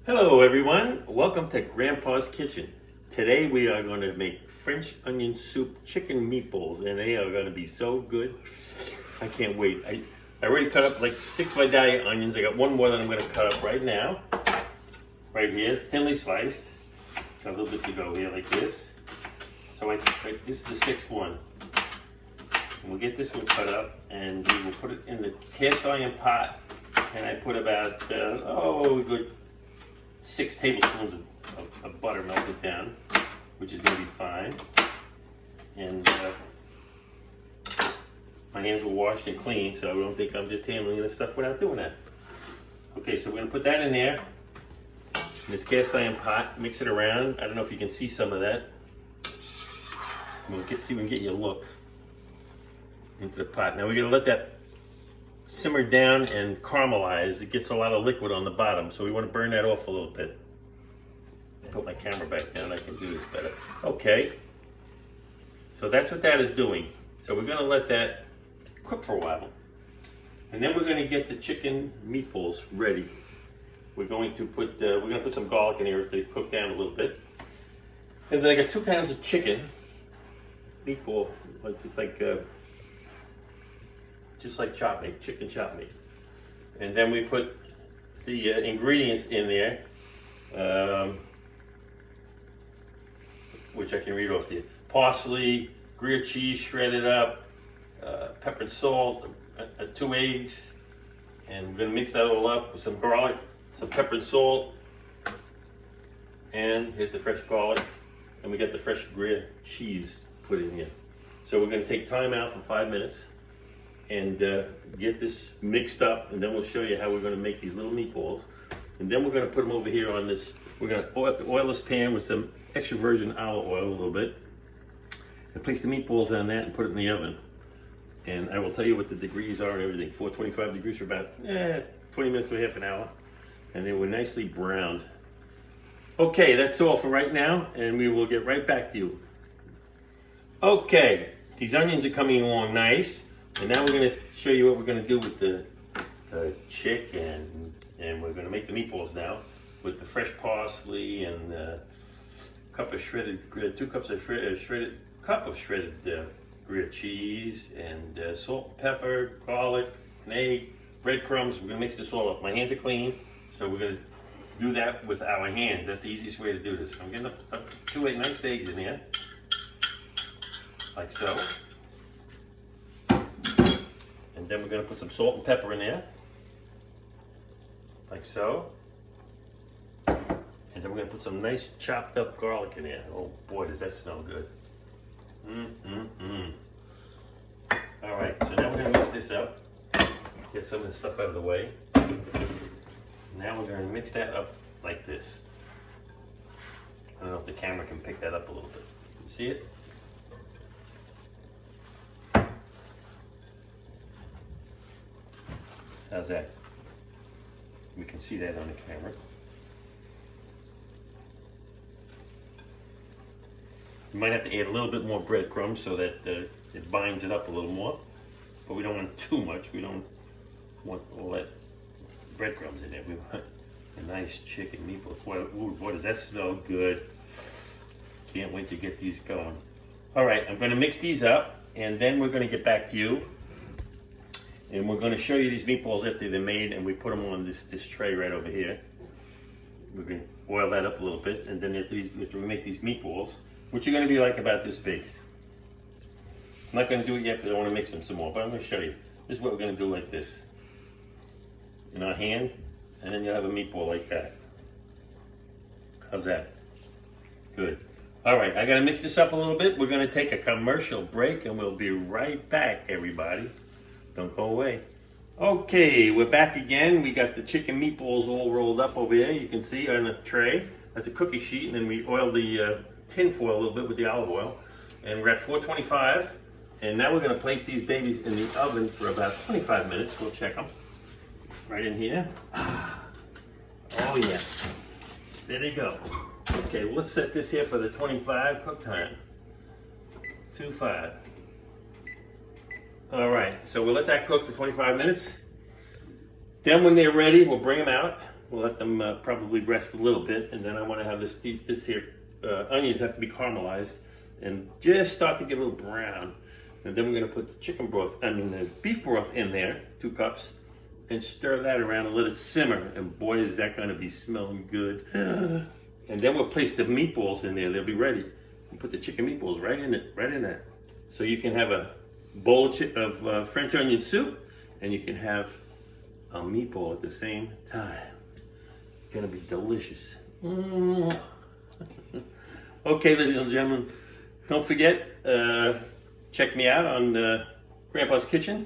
Hello everyone, welcome to Grandpa's Kitchen. Today we are going to make French onion soup chicken meatballs and they are going to be so good. I can't wait. I already cut up like 6 Vidalia onions. I got one more that I'm going to cut up right now. Right here, thinly sliced. Got a little bit to go here like this. So this is the 6th one. And we'll get this one cut up and we will put it in the cast iron pot. And I put about, good 6 tablespoons of butter melted down, which is going to be fine. And my hands were washed and clean, so I don't think I'm just handling this stuff without doing that. Okay, so we're going to put that in there, in this cast iron pot, mix it around. I don't know if you can see some of that. We'll see if we can get you a look into the pot. Now we're going to let that simmer down and caramelize. It gets a lot of liquid on the bottom, so we want to burn that off a little bit. Put my camera back down, I can do this better. Okay, so that's what that is doing. So we're going to let that cook for a while, and then we're going to get the chicken meatballs ready. We're going to put some garlic in here to cook down a little bit, and then I got 2 pounds of chicken meatball. It's like just like chop meat, chicken chop meat. And then we put the ingredients in there, which I can read off to you. Parsley, Gruyere cheese shredded up, pepper and salt, 2 eggs, and we're gonna mix that all up with some garlic, some pepper and salt, and here's the fresh garlic, and we got the fresh Gruyere cheese put in here. So we're gonna take time out for 5 minutes and get this mixed up, and then we'll show you how we're going to make these little meatballs. And then we're going to put them over here on this. We're going to oil this pan with some extra virgin olive oil a little bit, and place the meatballs on that and put it in the oven. And I will tell you what the degrees are and everything. 425 degrees for about 20 minutes to half an hour, and they were nicely browned. Okay, that's all for right now, and we will get right back to you. Okay, these onions are coming along nice. And now we're going to show you what we're going to do with the chicken, and we're going to make the meatballs now with the fresh parsley and cup of shredded 2 cups of shredded Gruyere cheese and salt and pepper, garlic, an egg, breadcrumbs. We're going to mix this all up. My hands are clean, so we're going to do that with our hands. That's the easiest way to do this. So I'm getting up 2 nice eggs in here, like so. And then we're going to put some salt and pepper in there, like so. And then we're going to put some nice chopped up garlic in there. Oh boy, does that smell good. All right, so now we're going to mix this up. Get some of the stuff out of the way. Now we're going to mix that up like this. I don't know if the camera can pick that up a little bit. You see it? How's that? We can see that on the camera. You might have to add a little bit more breadcrumbs so that it binds it up a little more, but we don't want too much. We don't want all that breadcrumbs in there. We want a nice chicken meatball. Boy, does that smell good. Can't wait to get these going. All right, I'm going to mix these up, and then we're going to get back to you. And we're going to show you these meatballs after they're made, and we put them on this tray right over here. We're going to oil that up a little bit, and then after we make these meatballs, which are going to be like about this big. I'm not going to do it yet because I want to mix them some more, but I'm going to show you. This is what we're going to do like this. In our hand, and then you'll have a meatball like that. How's that? Good. All right, I got to mix this up a little bit. We're going to take a commercial break, and we'll be right back, everybody. Don't go away. Okay, we're back again. We got the chicken meatballs all rolled up over here. You can see on a tray. That's a cookie sheet, and then we oiled the tin foil a little bit with the olive oil. And we're at 425. And now we're going to place these babies in the oven for about 25 minutes. We'll check them. Right in here. Oh yeah. There they go. Okay, well, let's set this here for the 25 cook time. 25. All right, so we'll let that cook for 25 minutes. Then when they're ready, we'll bring them out we'll let them probably rest a little bit, and then I want to have this here. Onions have to be caramelized and just start to get a little brown. And then we're going to put the chicken broth, the beef broth in there, 2 cups, and stir that around and let it simmer. And boy, is that going to be smelling good. And then we'll place the meatballs in there. They'll be ready. And put the chicken meatballs right in it, right in that. So you can have a bowl of French onion soup, and you can have a meatball at the same time. It's going to be delicious. Okay, ladies and gentlemen, don't forget, check me out on Grandpa's Kitchen.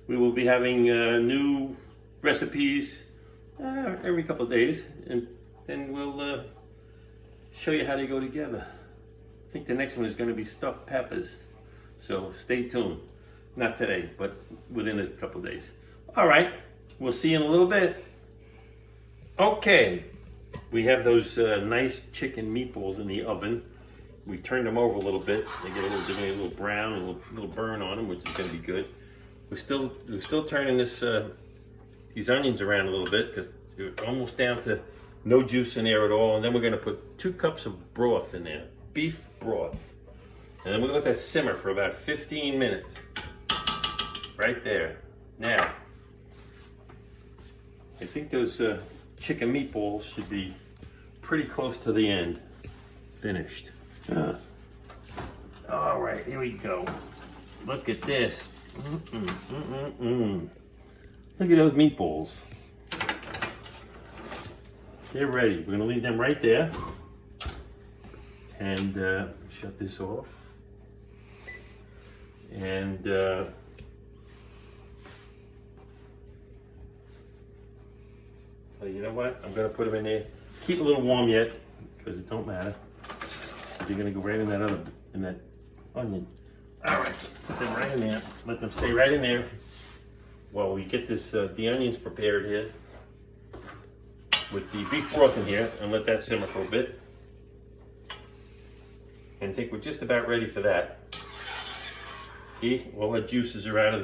We will be having new recipes every couple of days, and we'll show you how they go together. I think the next one is going to be stuffed peppers, so stay tuned. Not today, but within a couple of days. All right, we'll see you in a little bit. Okay, we have those nice chicken meatballs in the oven. We turned them over a little bit. They get a little brown, a little burn on them, which is going to be good. We're still turning these onions around a little bit because they're almost down to no juice in there at all. And then we're going to put 2 cups of broth in there, beef broth. And then we're going to let that simmer for about 15 minutes. Right there. Now, I think those chicken meatballs should be pretty close to the end. Finished. All right, here we go. Look at this. Look at those meatballs. They're ready. We're gonna leave them right there. And shut this off. And you know what? I'm gonna put them in there. Keep it a little warm yet, because it don't matter. You're gonna go right in that onion. All right, put them right in there. Let them stay right in there while we get this the onions prepared here with the beef broth in here, and let that simmer for a bit. And I think we're just about ready for that. See, all the juices are out of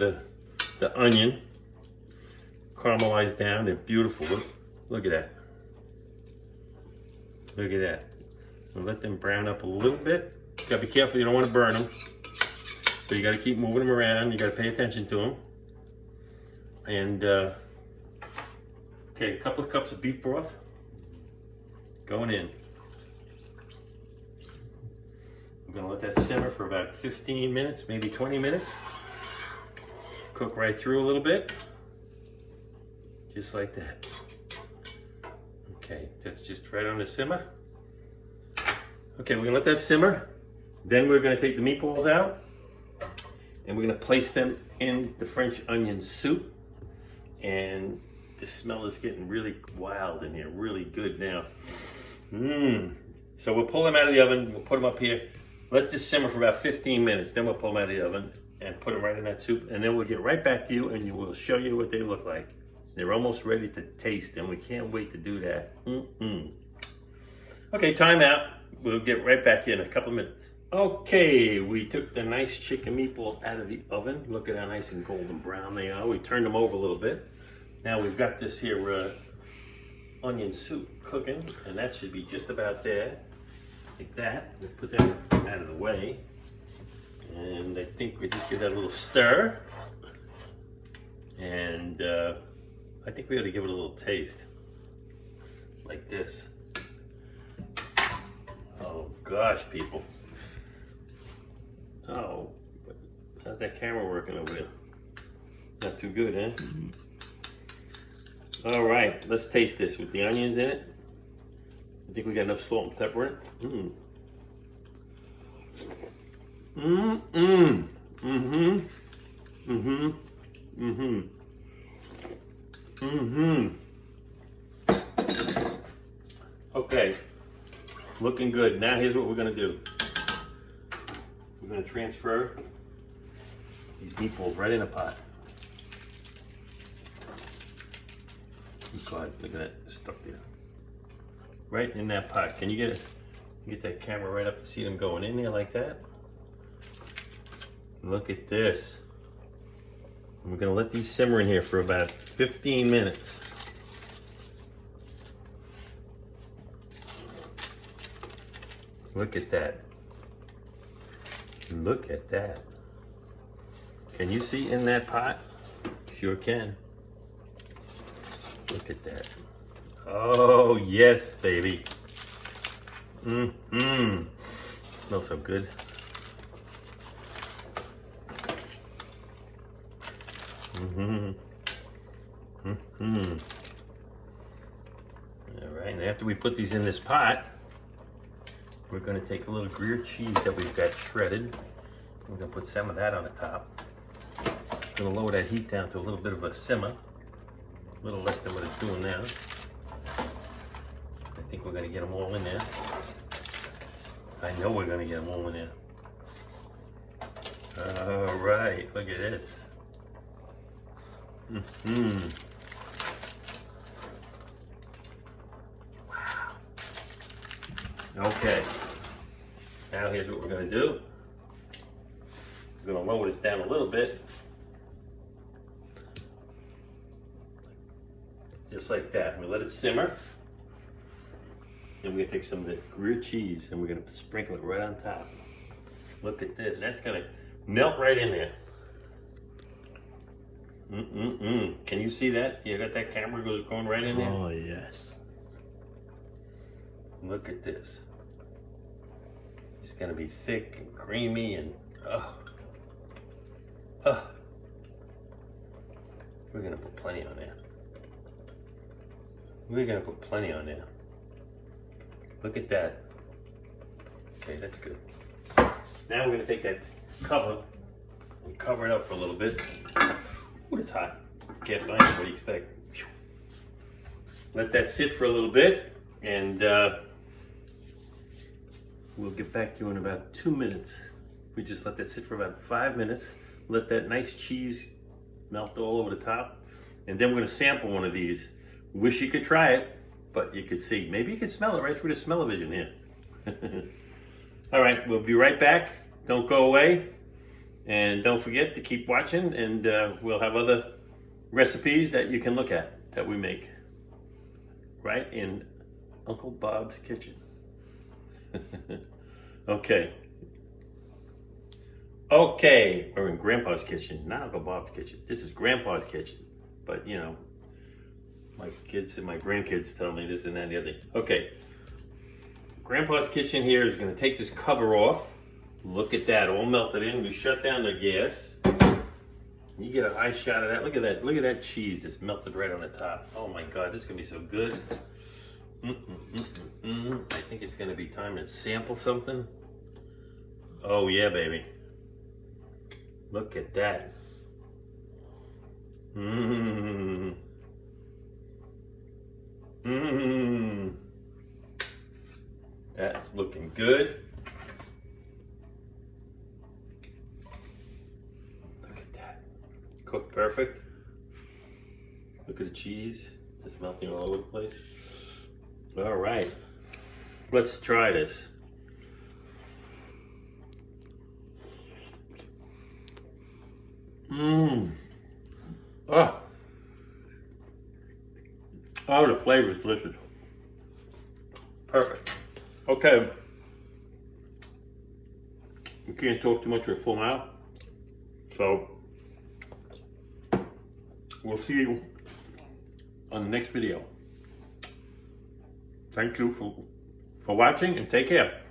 the onion, caramelized down. They're beautiful. Look at that. Look at that. We'll let them brown up a little bit. You gotta be careful, you don't want to burn them. So you gotta keep moving them around. You gotta pay attention to them. And, okay, a couple of cups of beef broth going in. I'm gonna let that simmer for about 15 minutes, maybe 20 minutes. Cook right through a little bit. Just like that. Okay, that's just right on the simmer. Okay, we're gonna let that simmer. Then we're gonna take the meatballs out and we're gonna place them in the French onion soup. And the smell is getting really wild in here, really good now. So we'll pull them out of the oven, we'll put them up here. Let this simmer for about 15 minutes, then we'll pull them out of the oven and put them right in that soup. And then we'll get right back to you and we'll show you what they look like. They're almost ready to taste and we can't wait to do that. Okay, time out. We'll get right back in a couple minutes. Okay, we took the nice chicken meatballs out of the oven. Look at how nice and golden brown they are. We turned them over a little bit. Now we've got this here onion soup cooking, and that should be just about there. Like that. We'll put that out of the way. And I think we just give that a little stir. And I think we ought to give it a little taste. Like this. Oh gosh, people. Oh, how's that camera working over there? Not too good, eh? All right, let's taste this with the onions in it. I think we got enough salt and pepper in it. Okay, looking good. Now here's what we're gonna do. We're gonna transfer these meatballs right in a pot. God, look at that stuck there. Right in that pot. Can you get that camera right up and see them going in there like that? Look at this. And we're gonna let these simmer in here for about 15 minutes. Look at that. Look at that. Can you see in that pot? Sure can. Look at that. Oh, yes, baby. Mmm. Smells so good. All right, and after we put these in this pot, we're going to take a little Gruyere cheese that we've got shredded. We're going to put some of that on the top. Going to lower that heat down to a little bit of a simmer, a little less than what it's doing now. I think we're going to get them all in there. I know we're going to get them all in there. All right, look at this. Wow. Okay. Now here's what we're going to do. We're going to lower this down a little bit. Just like that. We let it simmer. Then we're going to take some of the Gruyere cheese and we're going to sprinkle it right on top. Look at this. That's going to melt right in there. Can you see that? You got that camera going right in there? Oh, yes. Look at this. It's going to be thick and creamy and we're going to put plenty on there. We're going to put plenty on there. Look at that. Okay, that's good. Now we're going to take that cover and cover it up for a little bit. Ooh, it's hot. Cast iron, what do you expect? Let that sit for a little bit and we'll get back to you in about 2 minutes. We just let that sit for about 5 minutes. Let that nice cheese melt all over the top. And then we're going to sample one of these. Wish you could try it, but you could see. Maybe you could smell it right through the smell-o-vision here. All right, we'll be right back. Don't go away. And don't forget to keep watching, and we'll have other recipes that you can look at that we make right in Uncle Bob's kitchen. Okay, we're in Grandpa's kitchen, not Uncle Bob's kitchen. This is Grandpa's kitchen, but you know, my kids and my grandkids tell me this and that and the other thing. Okay, Grandpa's kitchen here is going to take this cover off. Look at that, all melted in. We shut down the gas. You get a high shot of that. Look at that. Look at that cheese that's melted right on the top. Oh my God, this is gonna be so good. I think it's gonna be time to sample something. Oh yeah, baby. Look at that. That's looking good. Cooked perfect. Look at the cheese, it's melting all over the place. All right, let's try this. Oh, the flavor is delicious. Perfect. Okay, we can't talk too much for a full hour, so we'll see you on the next video. Thank you for watching and take care.